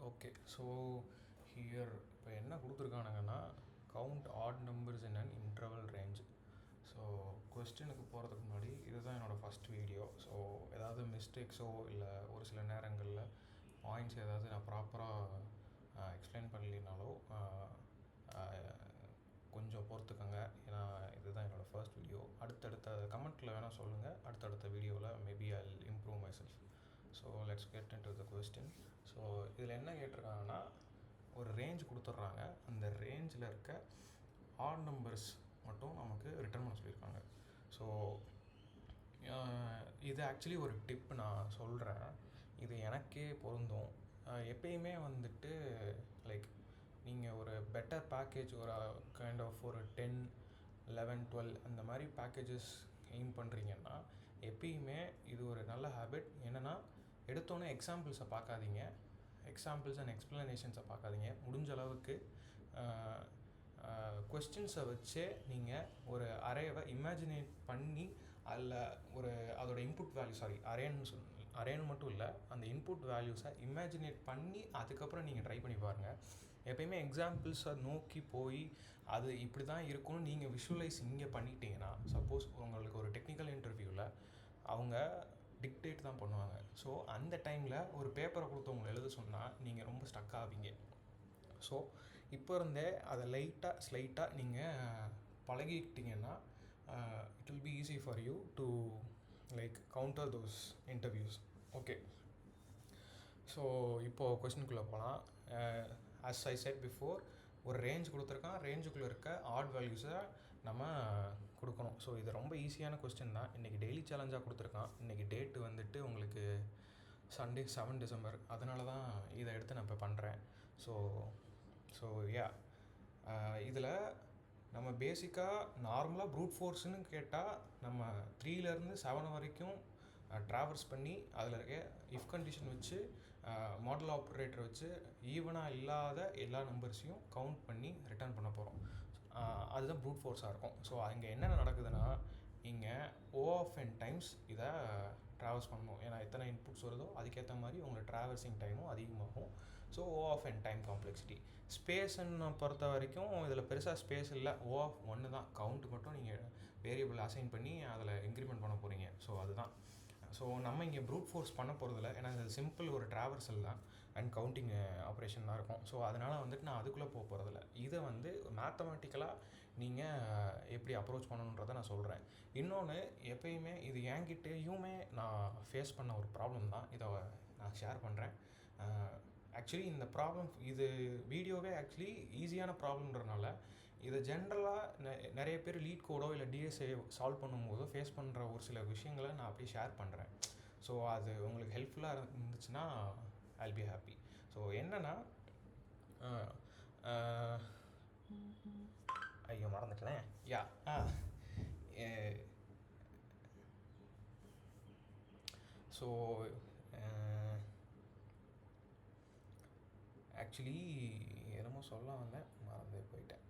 Okay. So here இப்போ என்ன கொடுத்துருக்கானுங்கன்னா, count odd numbers in an interval range. So கொஸ்டினுக்கு போகிறதுக்கு முன்னாடி இதுதான் என்னோடய ஃபஸ்ட் வீடியோ. ஸோ ஏதாவது மிஸ்டேக்ஸோ இல்லை ஒரு சில நேரங்களில் பாயிண்ட்ஸ் ஏதாவது நான் ப்ராப்பராக எக்ஸ்பிளைன் பண்ணலினாலோ கொஞ்சம் பொறுத்துக்கோங்க. ஏன்னா இதுதான் என்னோடய ஃபர்ஸ்ட் வீடியோ. அடுத்தடுத்த கமெண்ட்டில் வேணால் சொல்லுங்கள், அடுத்தடுத்த வீடியோவில் maybe I will improve my self. So let's get into the question. So இதில் என்ன கேட்டிருக்காங்கன்னா, ஒரு ரேஞ்ச் கொடுத்துட்றாங்க. அந்த ரேஞ்சில் இருக்க ஆட் நம்பர்ஸ் மட்டும் நமக்கு ரிட்டர்ன் பண்ண சொல்லியிருக்காங்க. ஸோ இது ஆக்சுவலி ஒரு டிப் நான் சொல்கிறேன், இது எனக்கே பொருந்தும். எப்பயுமே வந்துட்டு லைக் நீங்கள் ஒரு பெட்டர் பேக்கேஜ், ஒரு கைண்ட் ஆஃப் ஒரு 10, 11, 12 அந்த மாதிரி பேக்கேஜஸ் எய்ம் பண்ணுறீங்கன்னா, எப்பயுமே இது ஒரு நல்ல ஹேபிட். என்னென்னா, எடுத்தோன்னே எக்ஸாம்பிள்ஸை பார்க்காதீங்க, எக்ஸாம்பிள்ஸ் அண்ட் எக்ஸ்ப்ளனேஷன்ஸை பார்க்காதீங்க. முடிஞ்ச அளவுக்கு கொஸ்டின்ஸை வச்சே நீங்கள் ஒரு அரேவை இமேஜினேட் பண்ணி அதில் ஒரு அதோட இன்புட் வேல்யூ, அரேன்னு மட்டும் இல்லை, அந்த இன்புட் வேல்யூஸை இமேஜினேட் பண்ணி அதுக்கப்புறம் நீங்கள் ட்ரை பண்ணி பாருங்கள். எப்பயுமே எக்ஸாம்பிள்ஸை நோக்கி போய் அது இப்படி தான் இருக்கும்னு நீங்கள் விஷுவலைஸ் இங்கே பண்ணிட்டீங்கன்னா, சப்போஸ் உங்களுக்கு ஒரு டெக்னிக்கல் இன்டர்வியூவில் அவங்க டிக்டேட் தான் பண்ணுவாங்க. ஸோ அந்த டைமில் ஒரு பேப்பரை கொடுத்து உங்களை எழுத சொன்னால் நீங்கள் ரொம்ப ஸ்டக் ஆவீங்க. ஸோ இப்போ இருந்தே அதை ஸ்லைட்டாக நீங்கள் பழகிக்கிட்டிங்கன்னா it will be easy for you to like counter those interviews. Okay. So இப்போது கொஸ்டினுக்குள்ளே போகலாம். as I said before, ஒரு ரேஞ்ச் கொடுத்துருக்கான், ரேஞ்சுக்குள்ளே இருக்க ஆட் வேல்யூஸை நம்ம கொடுக்கணும். ஸோ இது ரொம்ப ஈஸியான கொஸ்டின் தான். இன்றைக்கி டெய்லி சேலஞ்சாக கொடுத்துருக்கான். இன்றைக்கி டேட்டு வந்துட்டு உங்களுக்கு சண்டே 7 டிசம்பர். அதனால தான் இதை எடுத்து நான் இப்போ பண்ணுறேன். ஸோ யா, இதில் நம்ம பேசிக்காக நார்மலாக ப்ரூட் ஃபோர்ஸ்னு கேட்டால் நம்ம 3லேருந்து 7 வரைக்கும் ட்ராவர்ஸ் பண்ணி அதில் இருக்க இஃப் கண்டிஷன் வச்சு மாடல் ஆப்ரேட்டர் வச்சு ஈவனாக இல்லாத எல்லா நம்பர்ஸையும் கவுண்ட் பண்ணி ரிட்டர்ன் பண்ண போகிறோம். அதுதான் ப்ரூட் ஃபோர்ஸாக இருக்கும். ஸோ அங்கே என்னென்ன நடக்குதுன்னா, நீங்கள் O(n) டைம்ஸ் இதை ட்ராவல்ஸ் பண்ணணும். ஏன்னா எத்தனை இன்புட்ஸ் வருதோ அதுக்கேற்ற மாதிரி உங்களுக்கு ட்ராவல்ஸிங் டைமும் அதிகமாகும். So O(n) time complexity. ஸ்பேஸ்ன்னு பொறுத்த வரைக்கும் இதில் பெருசாக ஸ்பேஸ் இல்லை, O(1) தான். கவுண்ட் மட்டும் நீங்கள் வேரியபிள் அசைன் பண்ணி அதில் இன்க்ரிமெண்ட் பண்ண போகிறீங்க. ஸோ அதுதான். ஸோ நம்ம இங்கே ப்ரூட் ஃபோர்ஸ் பண்ண போகிறதில்ல, ஏன்னா இது சிம்பிள் ஒரு ட்ராவர்சல் தான் அண்ட் கவுண்டிங் ஆப்ரேஷன் தான் இருக்கும். ஸோ அதனால் வந்துட்டு நான் அதுக்குள்ளே போகிறதில்ல. இதை வந்து மேத்தமெட்டிக்கலாக நீங்கள் எப்படி அப்ரோச் பண்ணணுன்றதை நான் சொல்கிறேன். இன்னொன்று, எப்பயுமே இது என்கிட்டேயுமே நான் ஃபேஸ் பண்ண ஒரு ப்ராப்ளம் தான், இதை நான் ஷேர் பண்ணுறேன். ஆக்சுவலி இந்த ப்ராப்ளம், இது வீடியோவே ஆக்சுவலி ஈஸியான ப்ராப்ளம்ன்றனால இதை ஜென்ரலாக நிறைய பேர் லீட் கோடோ இல்லை டிஎஸ்ஏ சால்வ் பண்ணும்போதோ ஃபேஸ் பண்ணுற ஒரு சில விஷயங்களை நான் அப்படியே ஷேர் பண்ணுறேன். ஸோ அது உங்களுக்கு ஹெல்ப்ஃபுல்லாக இருந்துச்சுன்னா I will be happy. So என்னென்னா, ஐயோ மறந்துட்டேன். யா ஸோ ஆக்சுவலி என்னமோ சொல்ல வந்தேன், மறந்து போயிட்டேன்.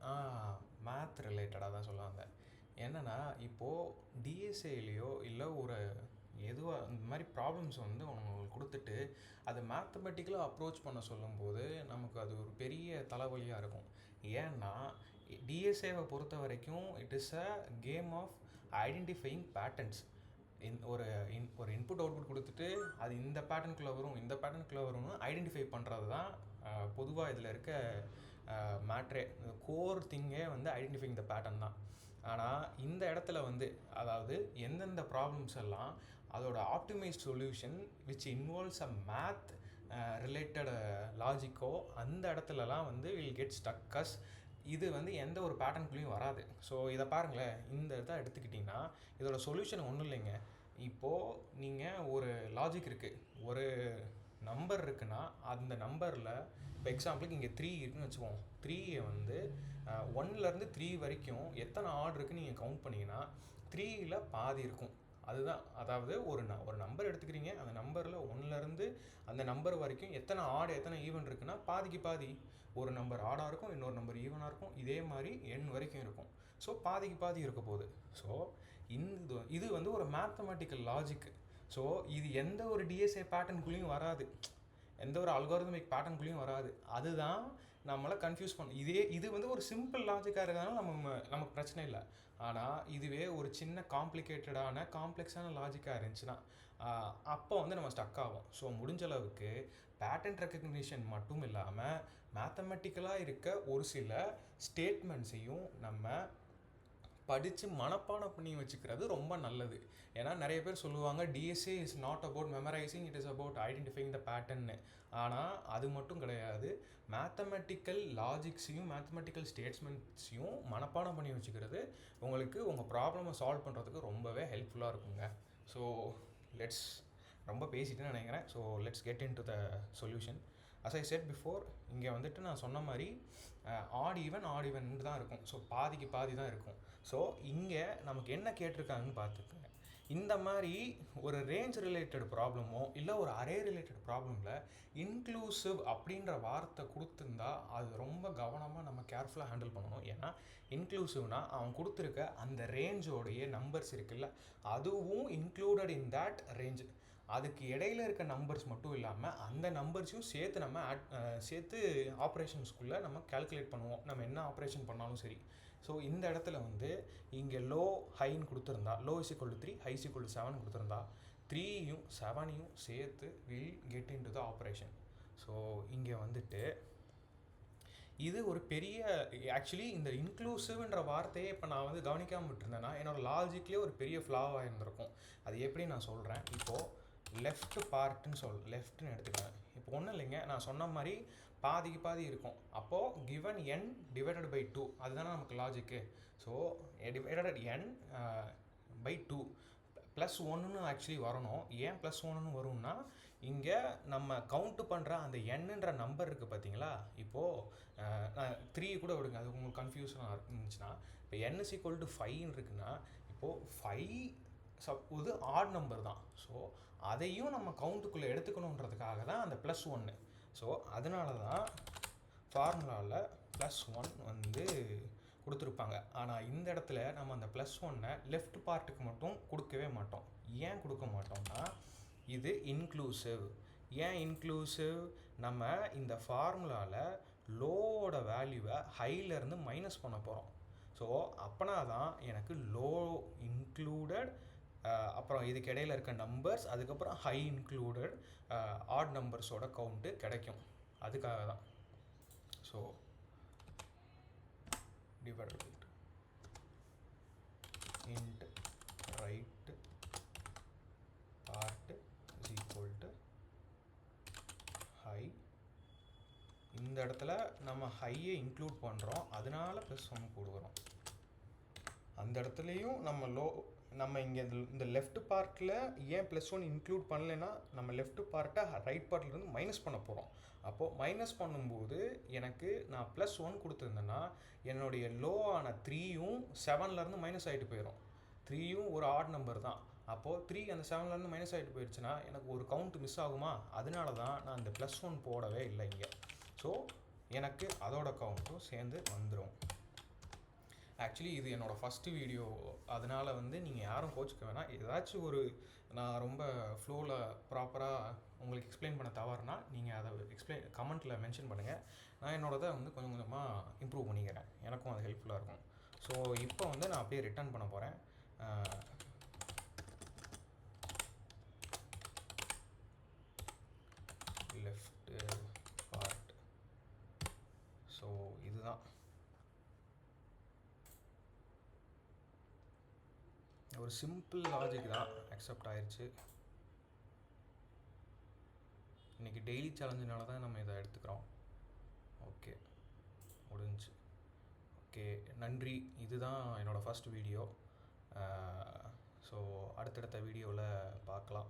மேத் ரிலேட்டடாக தான் சொல்ல வந்தேன். என்னென்னா, இப்போது டிஎஸ்ஏலையோ இல்லை ஒரு எதுவாக இந்த மாதிரி ப்ராப்ளம்ஸ் வந்து உங்களுக்கு கொடுத்துட்டு அதை மேத்தமெட்டிக்கலாக அப்ரோச் பண்ண சொல்லும்போது நமக்கு அது ஒரு பெரிய தலைவலியாக இருக்கும். ஏன்னா டிஎஸ்ஏவை பொறுத்த வரைக்கும் it is a game of identifying patterns. ஒரு இன்புட் அவுட்புட் கொடுத்துட்டு அது இந்த பேட்டர்னுக்குள்ளே வரும், இந்த பேட்டர்னுக்குள்ளே வரும்னு ஐடென்டிஃபை பண்ணுறது தான் பொதுவாக இதில் இருக்க மேட்ரே. கோர் திங்கே வந்து ஐடென்டிஃபைங் த பேட்டர்ன் தான். ஆனால் இந்த இடத்துல வந்து, அதாவது எந்தெந்த ப்ராப்ளம்ஸ் எல்லாம் அதோட optimized solution which involves a math related லாஜிக்கோ, அந்த இடத்துலலாம் வந்து வில் கெட் ஸ்டக்கஸ். இது வந்து எந்த ஒரு பேட்டர்னுக்குள்ளேயும் வராது. ஸோ இதை பாருங்களேன், இந்த இதை எடுத்துக்கிட்டிங்கன்னா இதோட சொல்யூஷன் ஒன்றும் இல்லைங்க. இப்போது நீங்கள் ஒரு லாஜிக் இருக்குது, ஒரு நம்பர் இருக்குன்னா அந்த நம்பரில் இப்போ எக்ஸாம்பிளுக்கு இங்கே 3 இருக்குதுன்னு வச்சுக்கோங்க. 3யை வந்து 1லேருந்து 3 வரைக்கும் எத்தனை ஆட் இருக்குன்னு நீங்கள் கவுண்ட் பண்ணிங்கன்னா 3ல் பாதி இருக்கும். அதுதான், அதாவது ஒரு நம்பர் எடுத்துக்கிறீங்க, அந்த நம்பரில் 1லேருந்து அந்த நம்பர் வரைக்கும் எத்தனை ஆடு எத்தனை ஈவன் இருக்குன்னா பாதிக்கு பாதி. ஒரு நம்பர் ஆடாக இருக்கும், இன்னொரு நம்பர் ஈவனாக இருக்கும், இதே மாதிரி n வரைக்கும் இருக்கும். ஸோ பாதிக்கு பாதி இருக்க போகுது. ஸோ இது வந்து ஒரு மேத்தமெட்டிக்கல் லாஜிக். ஸோ இது எந்த ஒரு டிஎஸ்ஏ பேட்டர்னுக்குள்ளேயும் வராது. எந்த ஒரு அல்காரிதமிக் பேட்டர்னுக்குள்ளேயும் வராது. அதுதான் நம்மளை கன்ஃபியூஸ் பண்ணும். இது வந்து ஒரு சிம்பிள் லாஜிக்காக இருக்கிறதுனால நமக்கு பிரச்சனை இல்லை. ஆனால் இதுவே ஒரு சின்ன காம்ப்ளெக்ஸான லாஜிக்காக இருந்துச்சுன்னா அப்போ வந்து நம்ம ஸ்டக் ஆகும். ஸோ முடிஞ்ச அளவுக்கு பேட்டர்ன் ரெக்கக்னிஷன் மட்டும் இல்லாமல் மேத்தமெட்டிக்கலாக இருக்க ஒரு சில ஸ்டேட்மெண்ட்ஸையும் நம்ம படித்து மனப்பாடம் பண்ணி வச்சுக்கிறது ரொம்ப நல்லது. ஏன்னா நிறைய பேர் சொல்லுவாங்க DSA is not about memorizing, it is about identifying the பேட்டர்ன்னு. ஆனால் அது மட்டும் கிடையாது. மேத்தமெட்டிக்கல் லாஜிக்ஸையும் மேத்தமெட்டிக்கல் ஸ்டேட்மெண்ட்ஸையும் மனப்பாடம் பண்ணி வச்சுக்கிறது உங்களுக்கு உங்கள் ப்ராப்ளமை சால்வ் பண்ணுறதுக்கு ரொம்பவே ஹெல்ப்ஃபுல்லாக இருக்குங்க. ஸோ ரொம்ப பேசிட்டுன்னு நினைக்கிறேன். So let's get into the solution. As I said before, இங்கே வந்துட்டு நான் சொன்ன மாதிரி ஆட் ஈவன் தான் இருக்கும். ஸோ பாதிக்கு பாதி தான் இருக்கும். ஸோ இங்கே நமக்கு என்ன கேட்டிருக்காங்கன்னு பார்த்துக்கோங்க. இந்த மாதிரி ஒரு ரேஞ்ச் ரிலேட்டட் ப்ராப்ளமோ இல்லை ஒரு அரே ரிலேட்டட் ப்ராப்ளமில் இன்க்ளூசிவ் அப்படின்ற வார்த்தை கொடுத்துருந்தா அது ரொம்ப கவனமாக நம்ம கேர்ஃபுல்லாக ஹேண்டில் பண்ணணும். ஏன்னா இன்க்ளூசிவ்னால் அவன் கொடுத்துருக்க அந்த ரேஞ்சோடைய நம்பர்ஸ் இருக்குல்ல, அதுவும் இன்க்ளூடட் இன் தேட் ரேஞ்ச். அதுக்கு இடையில இருக்க நம்பர்ஸ் மட்டும் இல்லாமல் அந்த நம்பர்ஸையும் சேர்த்து நம்ம சேர்த்து ஆப்ரேஷன்ஸ்குள்ளே நம்ம கால்குலேட் பண்ணுவோம், நம்ம என்ன ஆப்ரேஷன் பண்ணாலும் சரி. ஸோ இந்த இடத்துல வந்து இங்கே லோ ஹைன்னு கொடுத்துருந்தா, low is equal to 3, high is equal to 7 கொடுத்துருந்தா 3யும் 7யும் சேர்த்து will get into the operation. So இங்கே வந்துட்டு இது ஒரு பெரிய ஆக்சுவலி இந்த இன்க்ளூசிவ்ன்ற வார்த்தையே இப்போ நான் வந்து கவனிக்காமல் விட்டுருந்தேன்னா என்னோடய லாஜிக்லேயே ஒரு பெரிய ஃப்ளாவாக இருந்திருக்கும். அது எப்படி நான் சொல்கிறேன். இப்போது லெஃப்ட் லெஃப்ட்னு எடுத்துக்கிறேன். இப்போ ஒன்றும் இல்லைங்க, நான் சொன்ன மாதிரி பாதிக்கு பாதி இருக்கும். அப்போது கிவன் n டிவைடட் பை 2, அதுதானே நமக்கு லாஜிக்கு. So divided n by 2 plus 1ன்னு ஆக்சுவலி வரணும். ஏன் ப்ளஸ் 1ன்னு வரும்னா இங்கே நம்ம கவுண்ட்டு பண்ணுற அந்த என்னன்ற நம்பர் இருக்குது பார்த்தீங்களா. இப்போது 3 கூட விடுங்க, அது உங்களுக்கு கன்ஃபியூஷனாக இருந்துச்சுன்னா. இப்போ n இஸ் ஈக்குவல் டு 5 இருக்குன்னா இப்போது 5 சப்போது ஆட் நம்பர் தான். ஸோ அதையும் நம்ம கவுண்ட்டுக்குள்ளே எடுத்துக்கணுன்றதுக்காக தான் அந்த ப்ளஸ் 1. ஸோ அதனால தான் ஃபார்முலாவில் ப்ளஸ் 1 வந்து கொடுத்துருப்பாங்க. ஆனால் இந்த இடத்துல நம்ம அந்த ப்ளஸ் 1 லெஃப்ட் பார்ட்டுக்கு மட்டும் கொடுக்கவே மாட்டோம். ஏன் கொடுக்க மாட்டோம்னா இது இன்க்ளூசிவ். ஏன் இன்க்ளூசிவ்? நம்ம இந்த ஃபார்முலாவில் லோவோட வேல்யூவை ஹையிலேருந்து மைனஸ் பண்ண போகிறோம். ஸோ அப்போனா தான் எனக்கு லோ இன்க்ளூடட், அப்புறம் இதுக்கு இடையில இருக்க நம்பர்ஸ், அதுக்கப்புறம் ஹை இன்க்ளூடட் ஆட் நம்பர்ஸோட கவுண்ட்டு கிடைக்கும். அதுக்காக தான். So divided by int right part is equal to high. இந்த இடத்துல நம்ம ஹையை இன்க்ளூட் பண்ணுறோம், அதனால ப்ளஸ் 1 கொடுக்குறோம். அந்த இடத்துலையும் நம்ம இங்கே இந்த லெஃப்ட் பார்ட்டில் ஏன் ப்ளஸ் 1 இன்க்ளூட் பண்ணலைன்னா நம்ம லெஃப்ட் பார்ட்டை ரைட் பார்ட்லேருந்து மைனஸ் பண்ண போகிறோம். அப்போது மைனஸ் பண்ணும்போது எனக்கு நான் ப்ளஸ் 1 கொடுத்துருந்தேன்னா என்னுடைய லோ ஆன 3யும் 7லேருந்து மைனஸ் ஆகிட்டு போயிடும். 3யும் ஒரு ஆட் நம்பர் தான். அப்போது 3 அந்த 7லேருந்து மைனஸ் ஆகிட்டு போயிடுச்சுன்னா எனக்கு ஒரு கவுண்ட் மிஸ் ஆகுமா. அதனால தான் நான் இந்த ப்ளஸ் 1 போடவே இல்லை இங்கே. ஸோ எனக்கு அதோட கவுண்ட்டும் சேர்ந்து வந்துடும். ஆக்சுவலி இது என்னோடய ஃபஸ்ட்டு வீடியோ, அதனால் வந்து நீங்கள் யாரும் கோச்சிக்க வேணாம். ஏதாச்சும் ஒரு நான் ரொம்ப ஃப்ளோவில் ப்ராப்பராக உங்களுக்கு எக்ஸ்பிளைன் பண்ண தவறுனா நீங்கள் அதை கமெண்ட்டில் மென்ஷன் பண்ணுங்கள். நான் என்னோடதை வந்து கொஞ்சம் கொஞ்சமாக இம்ப்ரூவ் பண்ணிக்கிறேன், எனக்கும் அது ஹெல்ப்ஃபுல்லாக இருக்கும். ஸோ இப்போ வந்து நான் அப்படியே ரிட்டர்ன் பண்ண போகிறேன். Left part. ஸோ இதுதான் ஒரு சிம்பிள் லாஜிக் தான், அக்செப்ட் ஆயிடுச்சு. இன்றைக்கி டெய்லி சேலஞ்சுனால தான் நம்ம இதை எடுத்துக்கிறோம். ஓகே, முடிஞ்சு. ஓகே, நன்றி. இதுதான் என்னோடய ஃபஸ்ட் வீடியோ. ஸோ அடுத்தடுத்த வீடியோவில் பார்க்கலாம்.